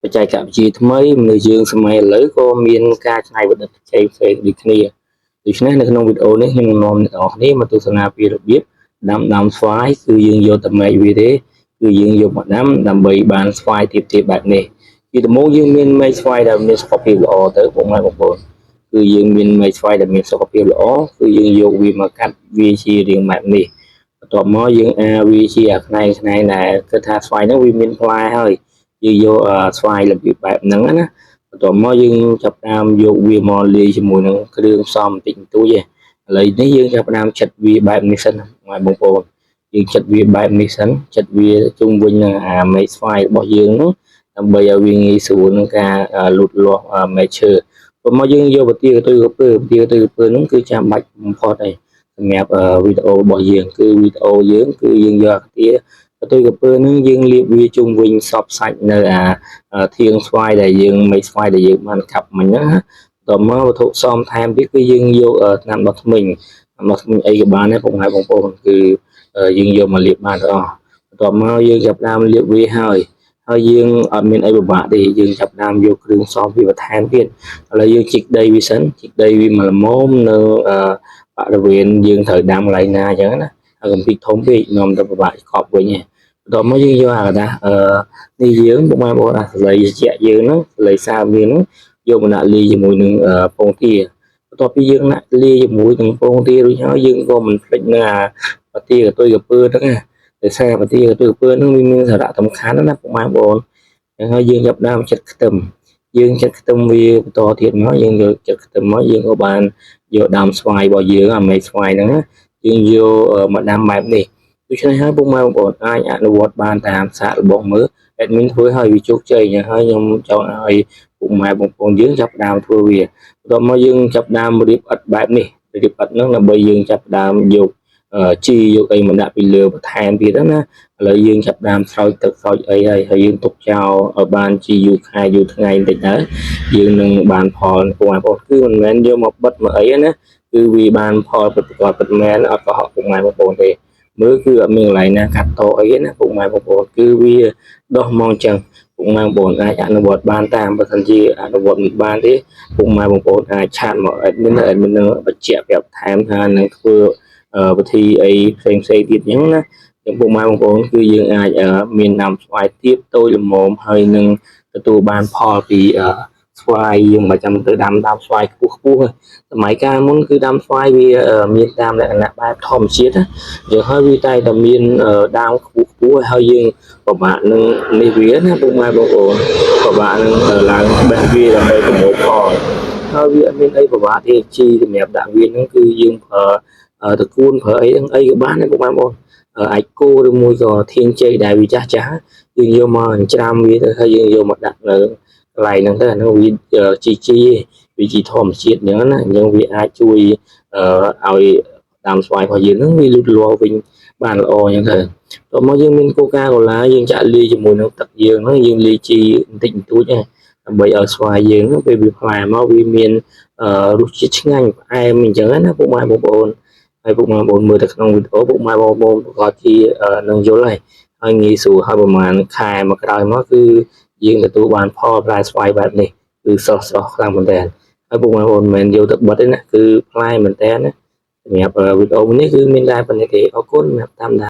បច្ចេកវិទ្យាថ្មីមនុស្សយើងសម័យឥឡូវក៏មានការច្នៃប្រឌិតផ្សេងៗដូចគ្នាដូច្នេះនៅក្នុងវីដេអូនេះខ្ញុំនឹងនាំអ្នកនរគ្នាមកទស្សនាពីរបៀបដាំស្វាយគឺយើងយកតែមែកវាទេគឺយើងយកមកដាំដើម្បីបានស្វាយទាបៗបែបនេះពីដំបូងយើងមានមែកស្វាយដែលមានសុខភាពល្អទៅបងប្អូនគឺយើងមានមែកស្វាយដែលមានសុខភាពល្អគឺយើងយកវាមកកាត់វាជារាងបែបនេះបន្ទាប់មកយើងវាជាផ្នែកដែលគឺថាស្វាយហ្នឹងវាមានផ្លែហើយយើងយកស្វាយរបៀបបែបហ្នឹងណាបន្ទាប់មកយើងចាប់ផ្ដើមយកវាមកលាយជាមួយនឹងគ្រឿងផ្សំបន្តិចបន្តួចឯងឥឡូវនេះយើងចាប់ផ្ដើមចិតវាបែបនេះសិនបងប្អូនយើងចិតវាបែបនេះសិនចិតវាជុំវិញនឹងមែកស្វាយរបស់យើងហ្នឹងដើម្បីឲ្យវាងាយស្រួលក្នុងការលូតលាស់មែកឈើបន្ទាប់មកយើងយកបន្ទាកន្ទុយក្រពើហ្នឹងគឺចាំបាច់បំផុតហើយសម្រាប់វីដេអូរបស់យើងគឺវីដេអូយើងគឺយើងយកបន្ទាកន្ទុយក្រពើហ្នឹងយើងលាបវាជុំវិញសពសាច់នៅធាងស្វាយដែលយើងមែកស្វាយដែលយើងបានកាប់មិញហ្នឹងណាតមកវត្ថុផ្សំថែមទៀតគឺយើងយកថ្នាំដុសធ្មេញអីក៏បានដែរបងប្អូនគឺយើងយកមកលាបបានទាំងអស់បន្ទាប់មកយើងចាប់ដើមលាបវាហើយយើងអត់មានអីពិបាកទេយើងចាប់ដើមយកគ្រឿងផ្សំវាបន្ថែមទៀតឥឡូវយើងជីកដីវាសិនជីកដីវាមកល្មមនៅបរិវេណយើងត្រូវដាំកន្លែងណាអញ្ចឹងណាហើយកំពីធំពេកនាំទៅពិបាកកប់វិញឯងបន្ទាប់មកយើងយកអាកដានេះយើងបងប្អូនសលេជាយើងហ្នឹងសលេសាវាហ្នឹងយកមកដាក់លាយជាមួយនឹងពងទាបន្ទាប់ពីយើងដាក់លាយជាមួយនឹងពងទារួចហើយយើងក៏មិនភ្លេចនៅបន្ទាកន្ទុយក្រពើហ្នឹងណាដោយសារបន្ទាកន្ទុយក្រពើហ្នឹងវាមានសារៈសំខាន់ណាបងប្អូនអញ្ចឹងហើយយើងចាប់ដើមចិតខ្ទឹមយើងចិតខ្ទឹមវាបន្តទៀតមកយើងយកចិតខ្ទឹមមកយើងក៏បានយកដើមស្វាយរបស់យើងអាមែកស្វាយហ្នឹងណាយើងយកមកដាំបែបនេះដូច្នេះហើយបងប្អូនអាចអនុវត្តបានតាមសាកល្បងមើលadmin ធ្វើឲ្យវាជោគជ័យអញ្ចឹងហើយខ្ញុំចង់ឲ្យបងប្អូនយើងចាប់ដើមធ្វើវាបន្ទាប់មកយើងចាប់ដើមរៀបឥដ្ឋបែបនេះរៀបឥដ្ឋហ្នឹងដើម្បីយើងចាប់ដើមយកជីយកអីមកដាក់ពីលើបន្ថែមទៀតណាឥឡូវយើងចាប់ដើមស្រោចទឹកស្រោចអីហើយយើងទុកចោលឲ្យបានជាយូរខែយូរថ្ងៃបន្តិចដែរយើងនឹងបានផលបងប្អូនគឺមិនមែនយកមកបិទមកអីណាគឺវាបានផលពិតប្រាកដពិតមែនអត់កុហកបងប្អូនទេមើលគឺអត់មានកន្លែងណាកាត់តអីណាបងប្អូនគឺវាដោះមកអញ្ចឹងបងប្អូនអាចអនុវត្តបានតាមបើសិនជាអនុវត្តមិនបានទេបងប្អូនអាចឆាតមកadmin នឹងបញ្ជាក់ប្រាប់ថែមថានឹងធ្វើវិធីអីផ្សេងទៀតអញ្ចឹងណាចំពោះបងប្អូនគឺយើងអាចមានដើមស្វាយទៀតតូចល្មមហើយនឹងទទួលបានផលពីស្វាយយើងមិនចាំទៅដាំស្វាយខ្ពស់សម័យកាលមុនគឺដាំស្វាយវាមានតាមលក្ខណៈបែបធម្មជាតិណាយើងហើយវាតែមានដើមខ្ពស់ហើយយើងពិបាកនឹងនេះវាណាបងប្អូនពិបាកនឹងឡើងបេះវាដើម្បីប្រមូលផលហើយវាអត់មានអីពិបាកទេជីសម្រាប់ដាក់វាហ្នឹងគឺយើងប្រើតកួនប្រើអីហ្នឹងអីក៏បានដែរបងប្អូនអាចគោឬមួយក៏ធាងជ័យដែលវាចាស់យើងយកមកច្រាំវាទៅហើយយើងយកមកដាក់នៅកន្លែងហ្នឹងទៅអានោះវាវាជីធម្មជាតិអញ្ចឹងណាអញ្ចឹងវាអាចជួយឲ្យដើមស្វាយរបស់យើងហ្នឹងវាលូតលាស់វិញបានល្អអញ្ចឹងទៅតោះមកយើងមានកូកាកូឡាយើងចាក់លាយជាមួយនឹងទឹកយើងហ្នឹងយើងលាយជីបន្តិចបន្តួចណាដើម្បីឲ្យស្វាយយើងហ្នឹងពេលវាផ្លែមកវាមានរសជាតិឆ្ងាញ់ផ្អែមអញ្ចឹងណាបងប្អូនហើយបងប្អូនមើលទៅក្នុងវីដេអូបងប្អូនប្រកាសជានឹងយល់ហើយងាយស្រួលហើយប្រហែលខែមកក្រោយមកគឺយើងទទួលបានផលផ្លែស្វាយបែបនេះគឺស្រស់ខ្លាំងមែនតើហើយបងប្អូនមិនមែនយកទៅបិទទេណាគឺផ្លែមែនតើណាសម្រាប់វីដេអូនេះគឺមានតែប៉ុណ្្នេះទេអរគុណសម្រាប់តាមដាន